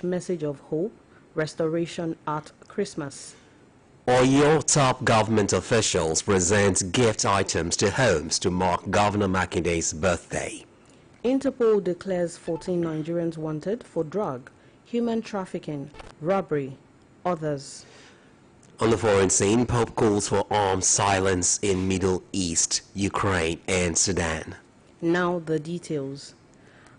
Message of hope, restoration at Christmas. Oyo top government officials present gift items to homes to mark Governor Makinde's birthday. Interpol declares 14 Nigerians wanted for drug, human trafficking, robbery, others. On the foreign scene, Pope calls for armed silence in Middle East, Ukraine and Sudan. Now the details.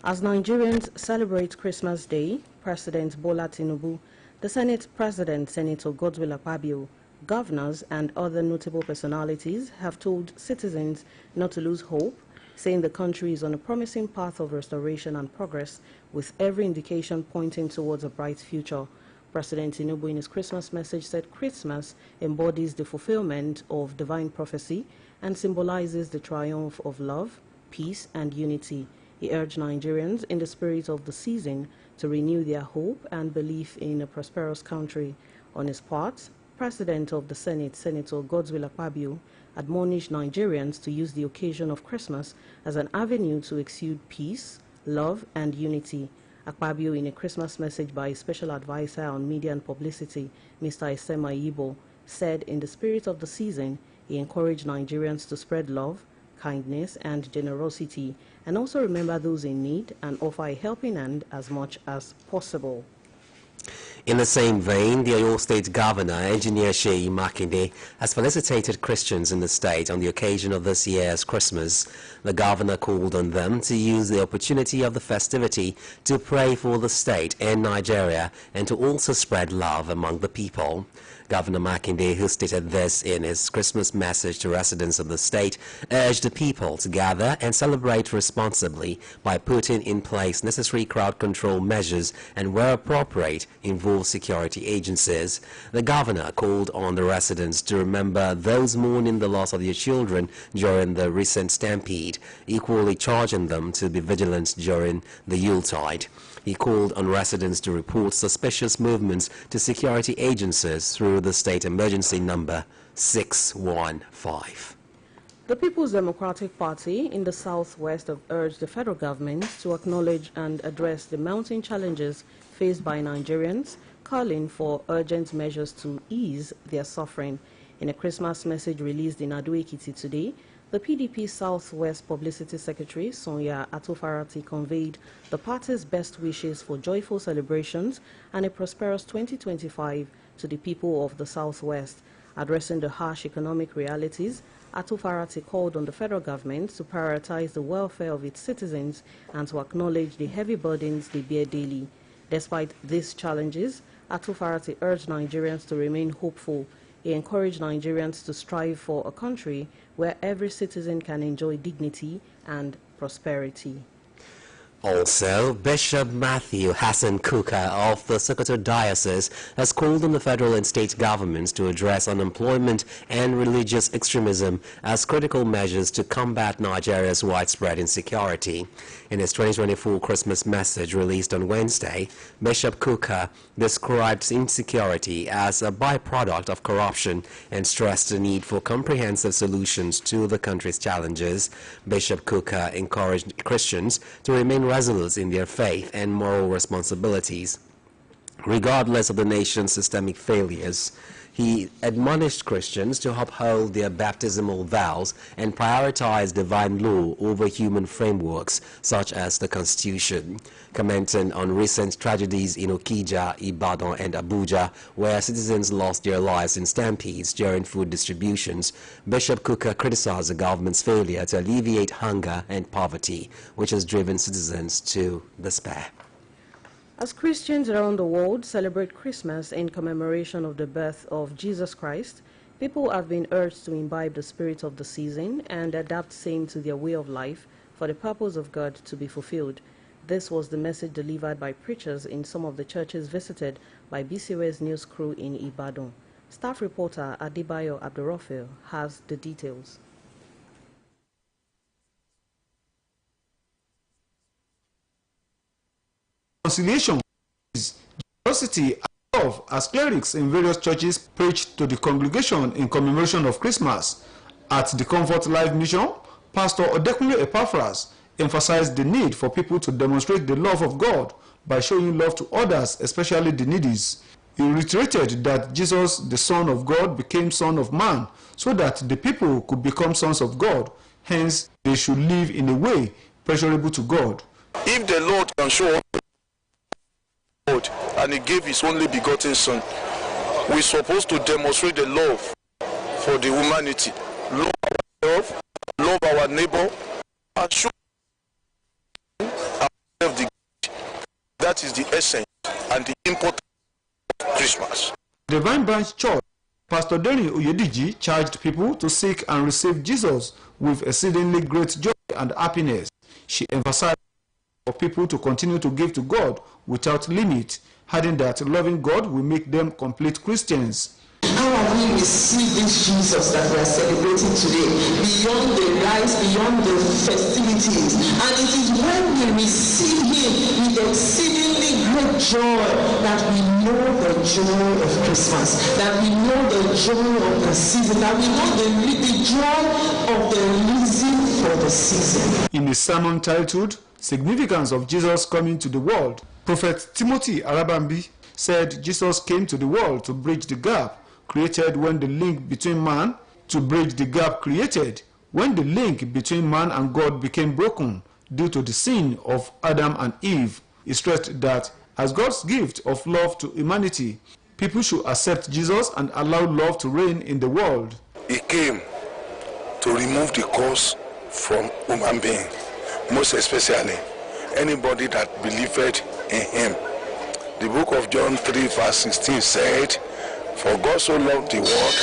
As Nigerians celebrate Christmas Day, President Bola Tinubu, the Senate President Senator Godswill Akpabio, governors and other notable personalities have told citizens not to lose hope, saying the country is on a promising path of restoration and progress, with every indication pointing towards a bright future. President Tinubu in his Christmas message said Christmas embodies the fulfillment of divine prophecy and symbolizes the triumph of love, peace and unity. He urged Nigerians in the spirit of the season to renew their hope and belief in a prosperous country. On his part, President of the Senate, Senator Godswill Akpabio, admonished Nigerians to use the occasion of Christmas as an avenue to exude peace, love and unity. Akpabio, in a Christmas message by Special Advisor on Media and Publicity, Mr. Esema Ibo, said in the spirit of the season, he encouraged Nigerians to spread love, kindness and generosity, and also remember those in need and offer a helping hand as much as possible. In the same vein, the Oyo State Governor, Engineer Seyi Makinde, has felicitated Christians in the state on the occasion of this year's Christmas. The governor called on them to use the opportunity of the festivity to pray for the state and Nigeria and to also spread love among the people. Governor Makinde, who stated this in his Christmas message to residents of the state, urged the people to gather and celebrate responsibly by putting in place necessary crowd control measures and, where appropriate, involve security agencies. The governor called on the residents to remember those mourning the loss of their children during the recent stampede, equally charging them to be vigilant during the Yuletide. He called on residents to report suspicious movements to security agencies through the state emergency number 615. The People's Democratic Party in the southwest have urged the federal government to acknowledge and address the mounting challenges faced by Nigerians, calling for urgent measures to ease their suffering. In a Christmas message released in Ado-Ekiti today, the PDP Southwest Publicity Secretary, Sonia Atofarati, conveyed the party's best wishes for joyful celebrations and a prosperous 2025 to the people of the Southwest. Addressing the harsh economic realities, Atofarati called on the federal government to prioritize the welfare of its citizens and to acknowledge the heavy burdens they bear daily. Despite these challenges, Atofarati urged Nigerians to remain hopeful. He encouraged Nigerians to strive for a country where every citizen can enjoy dignity and prosperity. Also, Bishop Matthew Hassan Kuka of the Sokoto Diocese has called on the federal and state governments to address unemployment and religious extremism as critical measures to combat Nigeria's widespread insecurity. In his 2024 Christmas message released on Wednesday, Bishop Kuka described insecurity as a byproduct of corruption and stressed the need for comprehensive solutions to the country's challenges. Bishop Kuka encouraged Christians to remain resolute in their faith and moral responsibilities, regardless of the nation's systemic failures. He admonished Christians to uphold their baptismal vows and prioritize divine law over human frameworks, such as the Constitution. Commenting on recent tragedies in Okija, Ibadan, and Abuja, where citizens lost their lives in stampedes during food distributions, Bishop Kuka criticized the government's failure to alleviate hunger and poverty, which has driven citizens to despair. As Christians around the world celebrate Christmas in commemoration of the birth of Jesus Christ, people have been urged to imbibe the spirit of the season and adapt same to their way of life for the purpose of God to be fulfilled. This was the message delivered by preachers in some of the churches visited by BCOS news crew in Ibadan. Staff reporter Adebayo Abdurrafil has the details. Reconciliation is generosity and love, as clerics in various churches preached to the congregation in commemoration of Christmas. At the Comfort Life Mission, Pastor Odekunle Epaphras emphasized the need for people to demonstrate the love of God by showing love to others, especially the needy. He reiterated that Jesus, the Son of God, became Son of Man so that the people could become sons of God. Hence, they should live in a way pleasurable to God. If the Lord can show up God and He gave His only begotten Son, we're supposed to demonstrate the love for the humanity. Love ourselves, love our neighbor, and show ourselves the good. That is the essence and the importance of Christmas. The Vine Branch Church, Pastor Denny Oyediji charged people to seek and receive Jesus with exceedingly great joy and happiness. She emphasized for people to continue to give to God without limit, adding that loving God will make them complete Christians. How have we received this Jesus that we are celebrating today, beyond the lights, beyond the festivities? And it is when we receive Him with exceedingly great joy that we know the joy of Christmas, that we know the joy of the season, that we know the joy of the reason for the season. In a sermon titled Significance of Jesus Coming to the World, Prophet Timothy Arabambi said Jesus came to the world to bridge the gap created when the link between man created when the link between man and God became broken due to the sin of Adam and Eve. He stressed that as God's gift of love to humanity, people should accept Jesus and allow love to reign in the world. He came to remove the curse from human being, most especially anybody that believed in Him. The book of John 3 verse 16 said, "For God so loved the world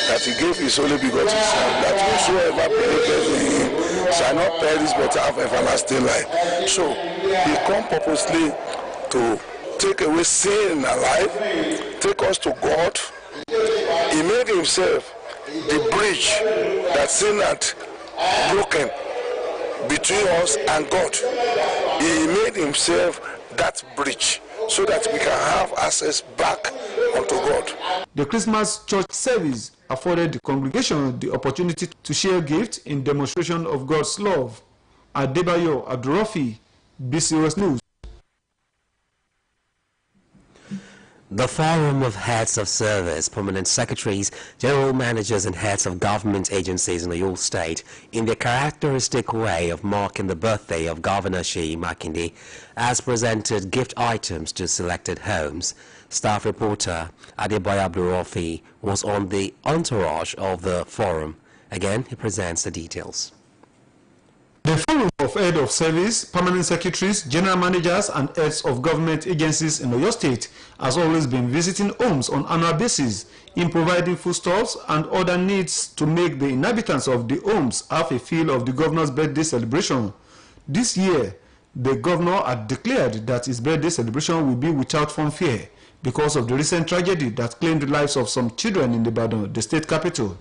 that He gave His only begotten Son, that whosoever believeth in Him shall not perish but have everlasting life." So He come purposely to take away sin in our life, take us to God. He made Himself the bridge that sin had broken between us and God. He made Himself that bridge so that we can have access back unto God. The Christmas church service afforded the congregation the opportunity to share gifts in demonstration of God's love. Adebayo Abdurrafi, BCOS News. The Forum of Heads of Service, Permanent Secretaries, General Managers and Heads of Government Agencies in the Oluyole State, in their characteristic way of marking the birthday of Governor Seyi Makinde, has presented gift items to selected homes. Staff reporter Adebayo Abdurrafi was on the entourage of the forum. Again, he presents the details. The Forum of Heads of Service, Permanent Secretaries, General Managers and Heads of Government Agencies in Oyo State has always been visiting homes on annual basis in providing foodstuffs and other needs to make the inhabitants of the homes have a feel of the governor's birthday celebration. This year, the governor had declared that his birthday celebration will be without fanfare because of the recent tragedy that claimed the lives of some children in Ibadan, the state capital.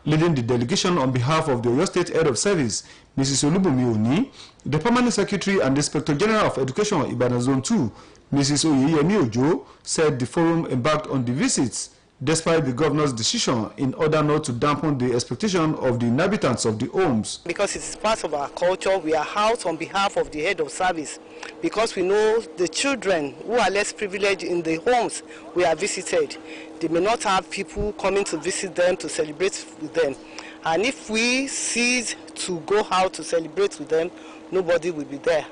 Leading the delegation on behalf of the Oyo State Head of Service, Mrs. Olubumi Oni, the Permanent Secretary and Inspector General of Education Ibadan Zone 2, Mrs. Oyeyemi Ojo, said the forum embarked on the visits despite the governor's decision in order not to dampen the expectation of the inhabitants of the homes. Because it's part of our culture, we are out on behalf of the head of service because we know the children who are less privileged in the homes we are visited. They may not have people coming to visit them, to celebrate with them. And if we cease to go out to celebrate with them, nobody will be there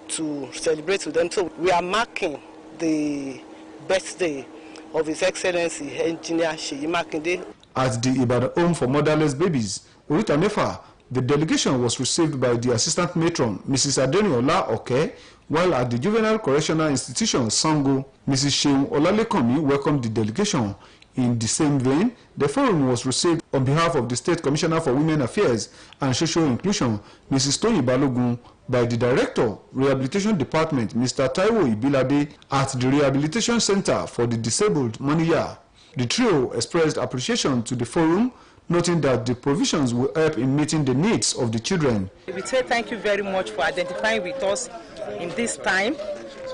to celebrate with them. So we are marking the birthday of His Excellency Engineer Seyi Makinde. At the Ibadan Home for Motherless Babies, Orita Mefa, the delegation was received by the Assistant Matron, Mrs. Adeniola Oke, while at the Juvenile Correctional Institution, Sango, Mrs. Sheun Olalekanmi welcomed the delegation. In the same vein, the forum was received on behalf of the State Commissioner for Women Affairs and Social Inclusion, Mrs. Toyin Balogun, by the Director, Rehabilitation Department, Mr. Taiwo Ibilade, at the Rehabilitation Center for the Disabled, Maniya. The trio expressed appreciation to the forum, noting that the provisions will help in meeting the needs of the children. We say thank you very much for identifying with us in this time,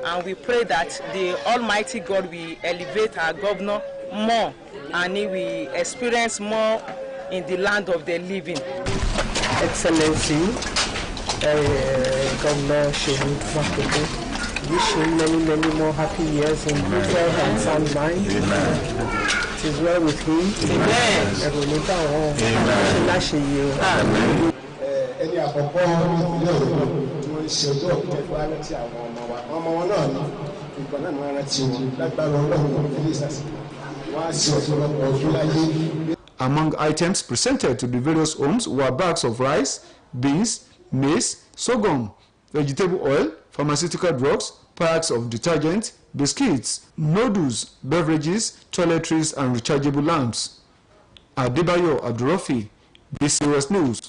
and we pray that the Almighty God will elevate our governor more and he will experience more in the land of the living. Excellency, Governor Seyi Makinde, Wish him many more happy years in good health and sound mind. Amen. It is well with him. Amen. Amen. Ẹni àkọ́kọ́ wọ́n ṣe ọjọ́ ìkẹfọ́ aláti àwọn ọmọ wọn náà ní ìgbà náà máa rántí wọn lágbára Ọlọ́run ní ìsàsìkò wọ́n á ṣe ọ̀pọ̀lọpọ̀ ọdún láyé. Among items presented to the various homes were bags of rice, beans, maize, sorghum, vegetable oil, pharmaceutical drugs, packs of detergent, biscuits, noodles, beverages, toiletries, and rechargeable lamps. Adebayo Abdurafi, BCS News.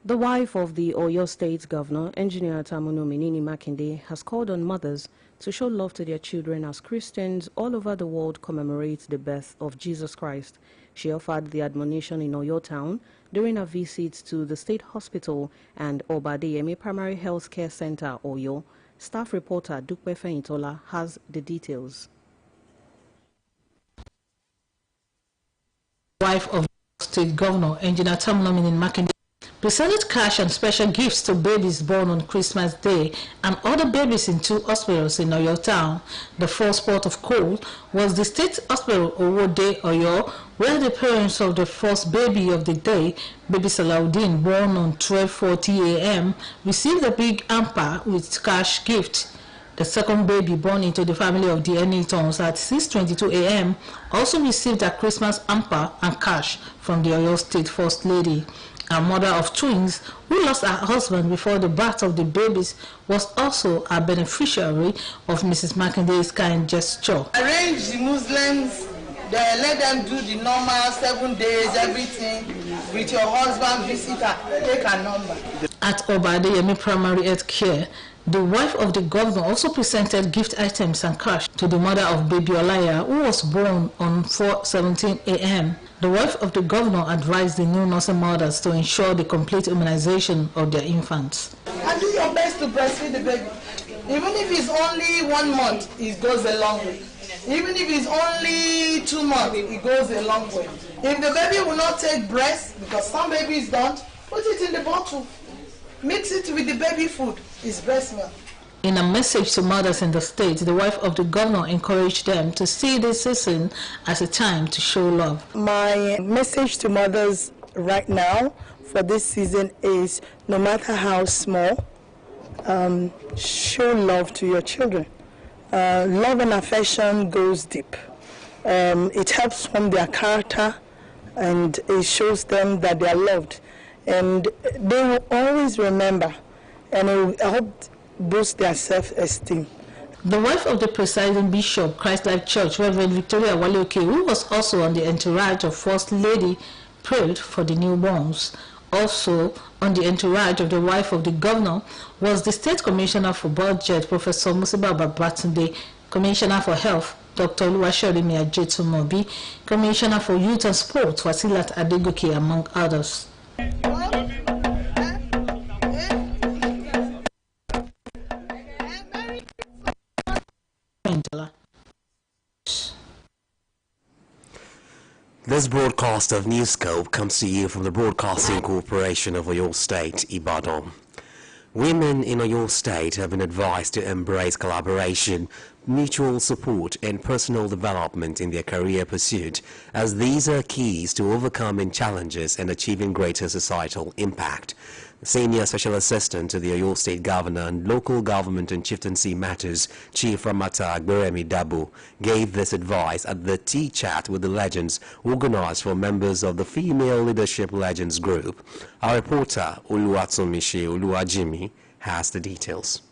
The wife of the Oyo State Governor, Engineer Tamuno Minini Makinde, has called on mothers to show love to their children as Christians all over the world commemorate the birth of Jesus Christ. She offered the admonition in Oyo town during a visit to the State Hospital and Obadeyemi Primary Health Care Center, Oyo. Staff reporter Dukwe Feintola has the details. Wife of State Governor, Engineer Tamuno Minini Makinde, presented cash and special gifts to babies born on Christmas Day and other babies in 2 hospitals in Oyo town. The first port of call was the State Hospital Owode, Oyo, where the parents of the first baby of the day, baby Salaudin, born on 12:40 a.m., received a big hamper with cash gift. The second baby born into the family of the Enitons at 6:22 a.m. also received a Christmas hamper and cash from the Oyo State First Lady. A mother of twins who lost her husband before the birth of the babies was also a beneficiary of Mrs. Makinde's kind gesture. Arrange the Muslims, let them do the normal 7 days, everything, with your husband, visitor, take a number. At Obadeyemi Primary Health Care, the wife of the governor also presented gift items and cash to the mother of baby Oluyole, who was born on 4:17 a.m. The wife of the governor advised the new nursing mothers to ensure the complete immunization of their infants. And do your best to breastfeed the baby. Even if it's only 1 month, it goes a long way. Even if it's only 2 months, it goes a long way. If the baby will not take breast, because some babies don't, put it in the bottle. Mix it with the baby food. It's breast milk. In a message to mothers in the state, the wife of the governor encouraged them to see this season as a time to show love. My message to mothers right now for this season is, no matter how small, show love to your children. Love and affection goes deep. It helps form their character, and it shows them that they are loved. And they will always remember, and it will help boost their self-esteem. The wife of the presiding bishop, Christ Life Church, Reverend Victoria Oluyole, who was also on the entourage of First Lady, prayed for the newborns. Also on the entourage of the wife of the governor was the State Commissioner for Budget, Professor Musiba Babatunde, Commissioner for Health, Dr. Oluyole Ajetumobi, Commissioner for Youth and Sports, Wasilat Adegoke, among others. This broadcast of Newscope comes to you from the Broadcasting Corporation of Oyo State, Ibadan. Women in Oyo State have been advised to embrace collaboration, mutual support and personal development in their career pursuit, as these are keys to overcoming challenges and achieving greater societal impact. Senior Special Assistant to the Oyo State Governor and Local Government and Chieftaincy Matters, Chief Ramata Agberemi Dabu, gave this advice at the Tea Chat with the Legends organized for members of the Female Leadership Legends Group. Our reporter, Oluwatomishi Oluwajimi, has the details.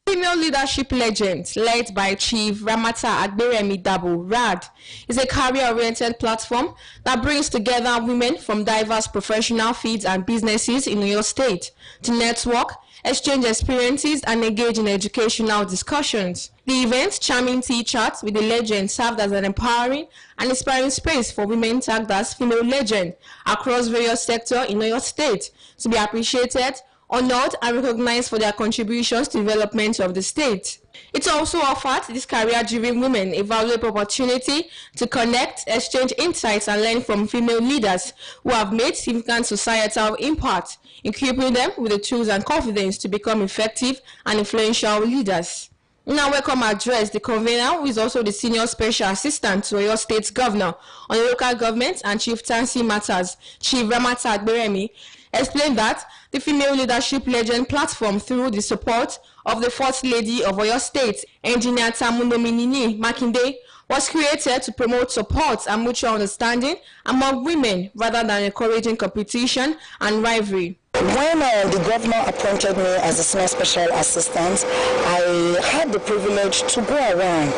Female Leadership Legends, led by Chief Ramata Agberemi Dabu, RAD, is a career-oriented platform that brings together women from diverse professional fields and businesses in Oyo State to network, exchange experiences, and engage in educational discussions. The event, Charming Tea Chat with the Legends, served as an empowering and inspiring space for women tagged as female legend across various sectors in Oyo State to be appreciated, honored and recognized for their contributions to the development of the state. It also offered these career-driven women a valuable opportunity to connect, exchange insights, and learn from female leaders who have made significant societal impact, equipping them with the tools and confidence to become effective and influential leaders. In our welcome address, the convener, who is also the Senior Special Assistant to your State Governor on Local Government and Chieftaincy Matters, Chief Ramata Agberemi, explained that the Female Leadership Legend platform, through the support of the First Lady of Oyo State, Engineer Tamunominini Makinde, was created to promote support and mutual understanding among women rather than encouraging competition and rivalry. When the governor appointed me as a senior special assistant, I had the privilege to go around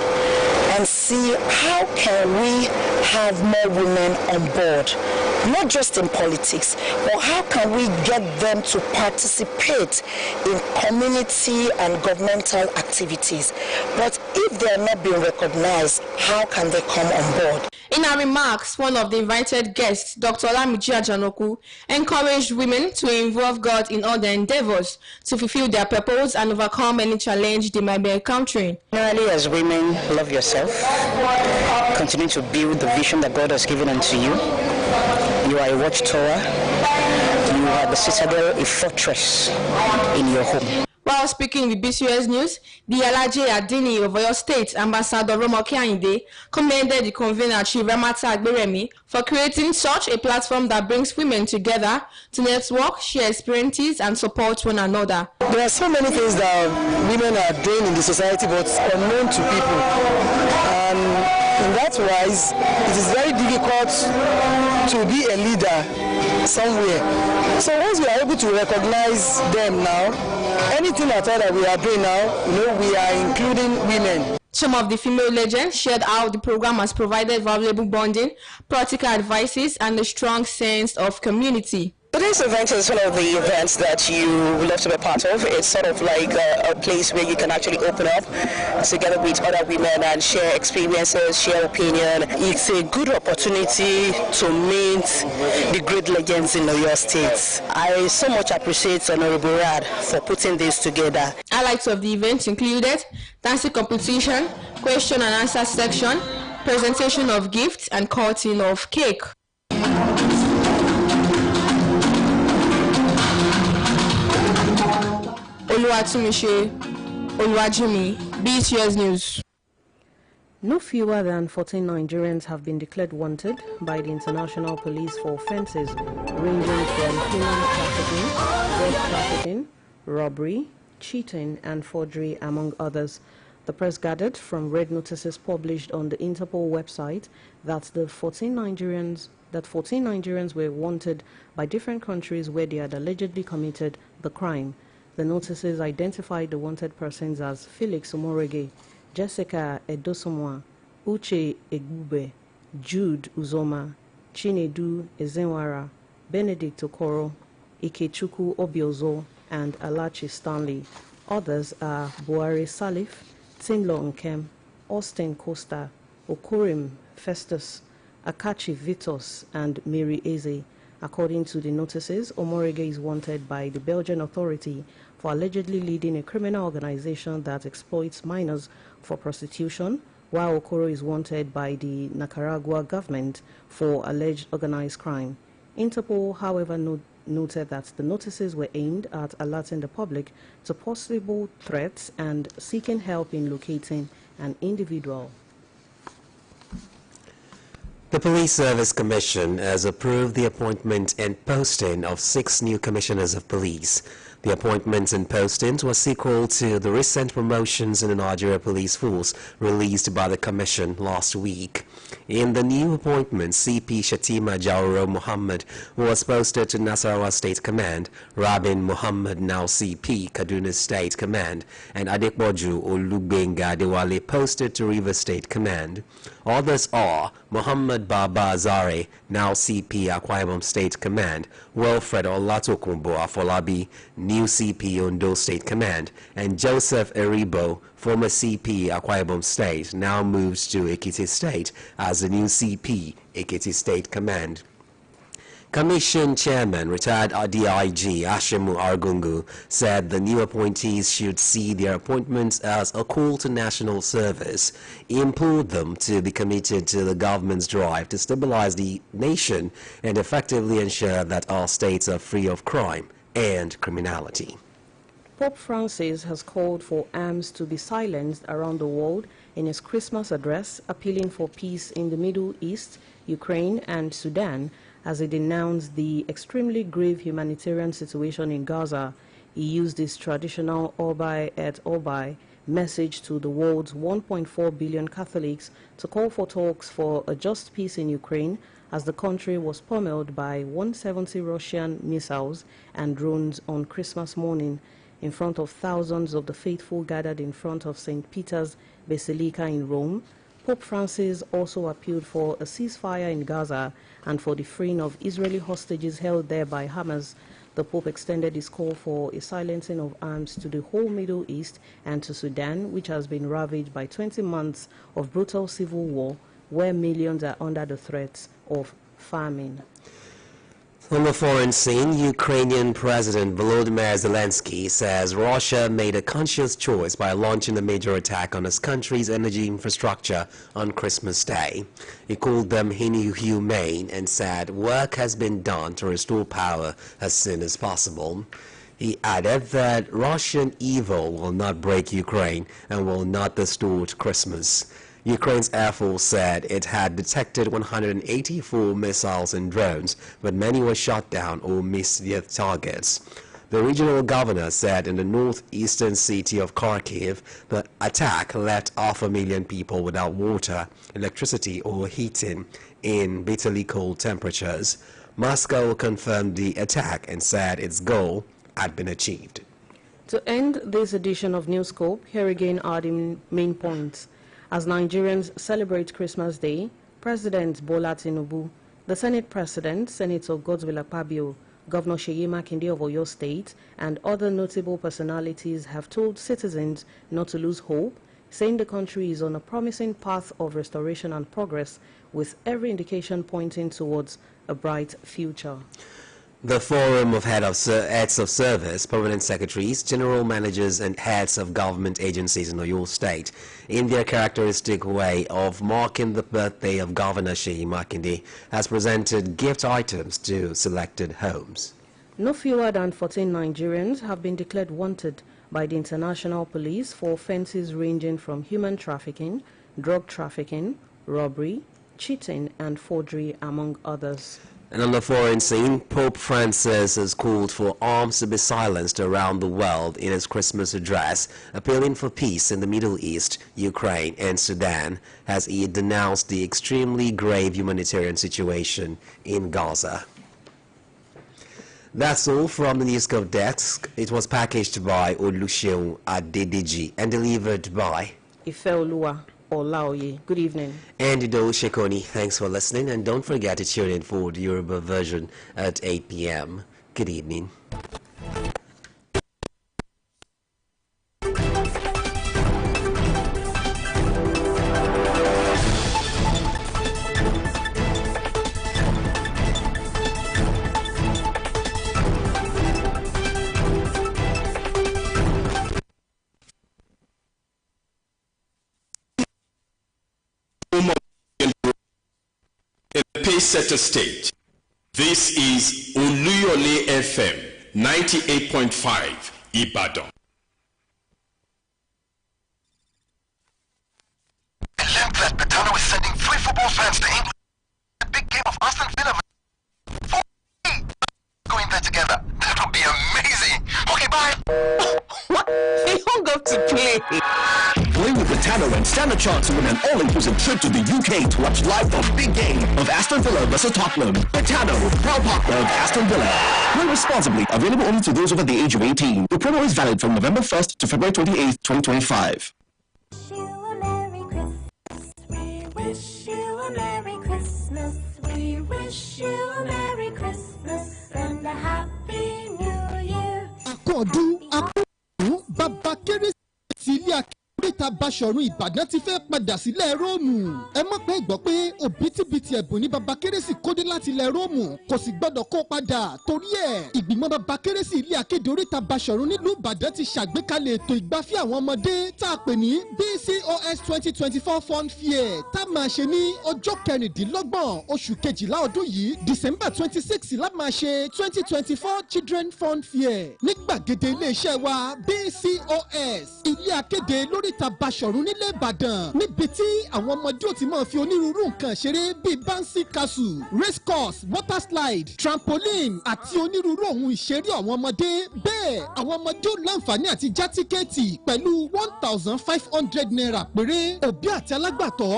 and see how can we have more women on board, not just in politics, but how can we get them to participate in community and governmental activities. But if they are not being recognized, how can they come on board? In her remarks, one of the invited guests, Dr. Olamiji Ajanoku, encouraged women to involve God in all their endeavors to fulfill their purpose and overcome any challenge they might be encountering. Generally, as women, love yourself, continue to build the vision that God has given unto you. You are a watchtower, you are the citadel, a fortress in your home. While speaking with BCS News, the Alaje Adini of Oyo State, Ambassador Romoke Ayinde, commended the convener Chief Ramata Agberemi for creating such a platform that brings women together to network, share experiences, and support one another. There are so many things that women are doing in the society, but unknown to people. In that wise, it is very difficult to be a leader somewhere. So once we are able to recognize them now, anything at all that we are doing now, we are including women. Some of the female legends shared how the program has provided valuable bonding, practical advices, and a strong sense of community. Today's event is one of the events that you would love to be part of. It's sort of like a place where you can actually open up together with other women and share experiences, share opinion. It's a good opportunity to meet the great legends in Oyo State. I so much appreciate Honorable Rad for putting this together. Highlights of the event included dancing competition, question and answer section, presentation of gifts, and cutting of cake. Oluwatumishe Oluwajimi, BCS News. No fewer than 14 Nigerians have been declared wanted by the International Police for offences ranging from human trafficking, drug trafficking, robbery, cheating, and forgery, among others. The press gathered from red notices published on the Interpol website that 14 Nigerians were wanted by different countries where they had allegedly committed the crime. The notices identified the wanted persons as Felix Omorege, Jessica Edosomwa, Uche Egbube, Jude Uzoma, Chinedu Ezenwara, Benedict Okoro, Ikechukwu Obiozo, and Alachi Stanley. Others are Buhari Salif, Tinlo Nkem, Austin Costa, Okorim Festus, Akachi Vitos, and Mary Eze. According to the notices, Omorege is wanted by the Belgian authority for allegedly leading a criminal organization that exploits minors for prostitution, while Okoro is wanted by the Nicaragua government for alleged organized crime. Interpol, however, noted that the notices were aimed at alerting the public to possible threats and seeking help in locating an individual. The Police Service Commission has approved the appointment and posting of 6 new commissioners of police. The appointments and postings were sequel to the recent promotions in the Nigeria Police Force released by the Commission last week. In the new appointments, CP Shatima Jauro Muhammad was posted to Nasarawa State Command, Rabin Muhammad, now CP Kaduna State Command, and Adekboju Olubenga Adewale posted to Rivers State Command. Others are Muhammad Baba Azare, now CP Akwa Ibom State Command, Wilfred Olatokunbo Afolabi, new CP Ondo State Command, and Joseph Eribo, former CP Akwa Ibom State, now moves to Ekiti State as the new CP Ekiti State Command. Commission Chairman, retired DIG Ashemu Argungu, said the new appointees should see their appointments as a call to national service. He implored them to be committed to the government's drive to stabilize the nation and effectively ensure that our states are free of crime and criminality. Pope Francis has called for arms to be silenced around the world in his Christmas address, appealing for peace in the Middle East, Ukraine, and Sudan, as he denounced the extremely grave humanitarian situation in Gaza. He used his traditional Orbai et Orbai message to the world's 1.4 billion Catholics to call for talks for a just peace in Ukraine, as the country was pummeled by 170 Russian missiles and drones on Christmas morning. In front of thousands of the faithful gathered in front of St. Peter's Basilica in Rome, Pope Francis also appealed for a ceasefire in Gaza and for the freeing of Israeli hostages held there by Hamas. The Pope extended his call for a silencing of arms to the whole Middle East and to Sudan, which has been ravaged by 20 months of brutal civil war, where millions are under the threats of famine. On the foreign scene, Ukrainian President Volodymyr Zelensky says Russia made a conscious choice by launching a major attack on his country's energy infrastructure on Christmas Day. He called them inhumane and said work has been done to restore power as soon as possible. He added that Russian evil will not break Ukraine and will not distort Christmas. Ukraine's Air Force said it had detected 184 missiles and drones, but many were shot down or missed their targets. The regional governor said in the northeastern city of Kharkiv, the attack left 500,000 people without water, electricity or heating in bitterly cold temperatures. Moscow confirmed the attack and said its goal had been achieved. To end this edition of Newscope, here again are the main points. As Nigerians celebrate Christmas Day, President Bola Tinubu, the Senate President, Senator Godswill Akpabio, Governor Seyi Makinde of Oyo State, and other notable personalities have told citizens not to lose hope, saying the country is on a promising path of restoration and progress, with every indication pointing towards a bright future. The Forum of Heads of Service, Permanent Secretaries, General Managers and Heads of Government Agencies in Oyo State, in their characteristic way of marking the birthday of Governor Seyi Makinde, has presented gift items to selected homes. No fewer than 14 Nigerians have been declared wanted by the International Police for offences ranging from human trafficking, drug trafficking, robbery, cheating and forgery, among others. And on the foreign scene, Pope Francis has called for arms to be silenced around the world in his Christmas address, appealing for peace in the Middle East, Ukraine and Sudan, as he denounced the extremely grave humanitarian situation in Gaza. That's all from the Newscope desk. It was packaged by Oluyole and delivered by Oluyole. Good evening. And Ido Shekoni, thanks for listening, and don't forget to tune in for the Yoruba version at 8 p.m. Good evening. Pace-setter stage. This is Oluyole FM 98.5 Ibadan. I learned that Betano is sending 3 football fans to England. The big game of Aston Villa. Going there together. That would be amazing. Okay, bye. What? He hung up to play. Play with Betano and stand a chance to win an all-inclusive trip to the UK to watch live the big game of Aston Villa vs Tottenham. Betano, proud partner of Aston Villa. Play responsibly. Available only to those over the age of 18. The promo is valid from November 1st to February 28th, 2025. We wish you a Merry Christmas. We wish you a Merry Christmas and a Happy New Year. Àkọ́dún Bàbá Kérésìmesì ilé akérèta bá Báṣọ̀run Ìbàdàn ti fẹ́ padà sílẹ̀ Róòmù. Ẹ mọ̀ pé gbọ́ pé òbítíbitì ẹ̀bùn ní baba kérésì kódé láti ilẹ̀ Róòmù kò sì gbọ́dọ̀ kó padà. Torí ẹ̀ ìgbìmọ̀ baba kérésì ilé akéde oríta Báṣọ̀run nílùú Ìbàdàn ti ṣàgbékalẹ̀ ètò ìgbafẹ́ àwọn ọmọdé tá a pè ní BCOS 2024 Fun Fair tá a máa ṣe ní ọjọ́ 26 oṣù kejìlá ọdún yìí December 26 la máa ṣe 2024 Children Fun Fair ní gbàgede iléeṣẹ́ wa BCOS ilé akéde lóríta Báṣọ̀run nílé Ìbàdàn níbi tí àwọn ọmọdé ò ti máa fi onírúurú nǹkan ṣeré bíi bouncy castle, race course, water slide, trampoline àti onírúurú ohun ìṣeré àwọn ọmọdé. Bẹ́ẹ̀ àwọn ọmọdé ò láǹfààní àti já tíkẹ́ẹ̀tì pẹ̀lú 1,500 naira péré. Òbí àti alágbàtọ́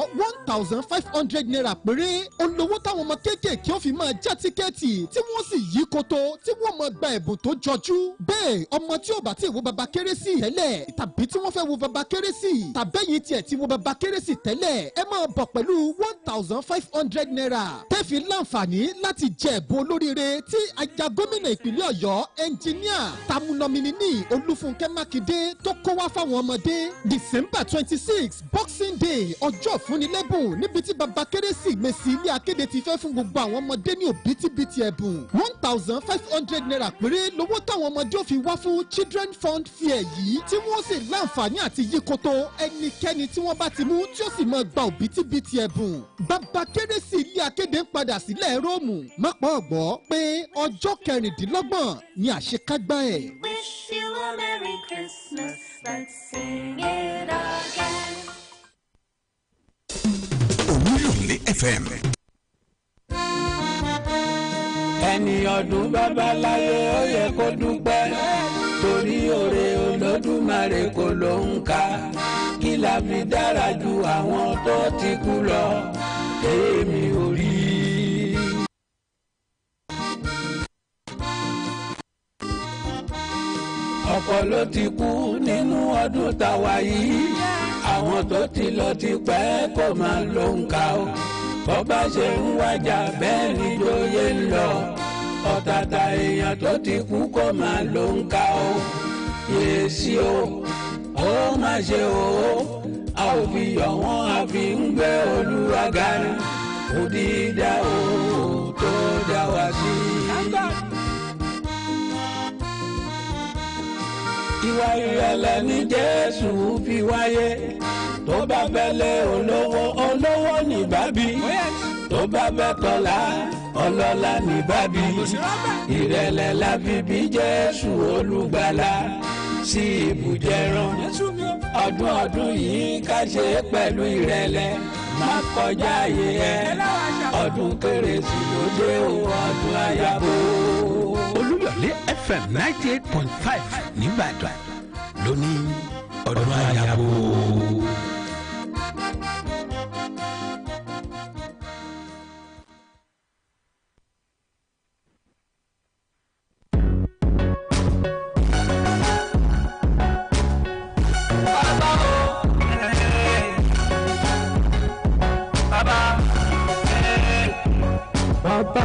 1,500 naira péré. Olówó táwọn ọmọ kéékèèké ó fi máa já tíkẹ́ẹ̀tì tí wọ́n sì yí koto tí wọ́n máa gba ẹ̀bùn tó jọjú. Bẹ́ẹ̀ ọmọ tí ò bá tí ì wo baba kérésì tẹ́lẹ̀ tàbí tí wọ́n fẹ́ wo baba kérésì tàbẹ́yìn tiẹ̀ tí wo baba kérésì tẹ́lẹ̀ ẹ máa bọ̀ pẹ̀lú 1,500 naira. Tẹ́fì láǹfààní láti jẹ ẹ̀bùn olóríire tí aya gómìnà ìpínlẹ̀ Ọ̀yọ́ ẹnjìníà Tamunomini ní Olúfúnkẹ́ Mákindé tó kó wá fáwọn ọmọdé. December 26 Boxing Day ọjọ́ ìfúnnilẹ́bùn níbi tí baba kérésì Mèsì ilé akéde ti fẹ́ fún gbogbo àwọn ọmọdé ní òbítíbitì ẹ̀bùn 1,500 naira péré lówó táwọn ọmọdé ò fi wá fún Children Fund Fair yìí tí wọ́n sì láǹfààní àti yíkoto ẹnikẹ́ni tí wọ́n bá ti mú tí ó sì máa gba òbítíbitì ẹ̀bùn. Baba kérésì ilé akéde ń padà sílẹ̀ Róòmù mọ́pọ̀ ọ̀gbọ́ pé ọjọ́ 26 ni àṣekágbá ẹ̀. Wish you a Merry Christmas, let's sing it again. Oluyole FM. Ẹni ọdún babaláyé ó yẹ kó dúpẹ́ torí oore Olódùmarè kò ló ń kà kí la fi dára ju àwọn tó ti kú lọ èmi ò rí. Ọ̀pọ̀ ló ti kú nínú ọdún tàwa yìí àwọn tó ti lọ ti pẹ́ kó máa ló ń kà ó bọ́bá ṣe ń wájà bẹ́ẹ̀ ni jóyè ń lọ ọ̀tàtà èèyàn tó ti kú kó máa ló ń kà ó yèsí o ó má ṣe o a ò fi yọ̀ wọ́n a fi ń gbé Olúwa ga ni ó dídá o tó dá wa sí. Ìwà ìrẹ̀lẹ̀ ni Jésù fi wáyé tó bá bẹ́lẹ̀ olówó ní bábí tó bá bẹ́ tọ́lá ọlọ́lá ní bábí ìrẹ̀lẹ̀ la fi bí Jésù olùgbàlà sí ibùjẹran ọdún yìí ká ṣe pẹ̀lú ìrẹ̀lẹ̀ má kọjá ayé ẹ ọdún kérésì ló dé o ọdún àyàbò. Oluyole FM 98.5 nìbàdàn lónìí ọdún àyàbò. Bàbá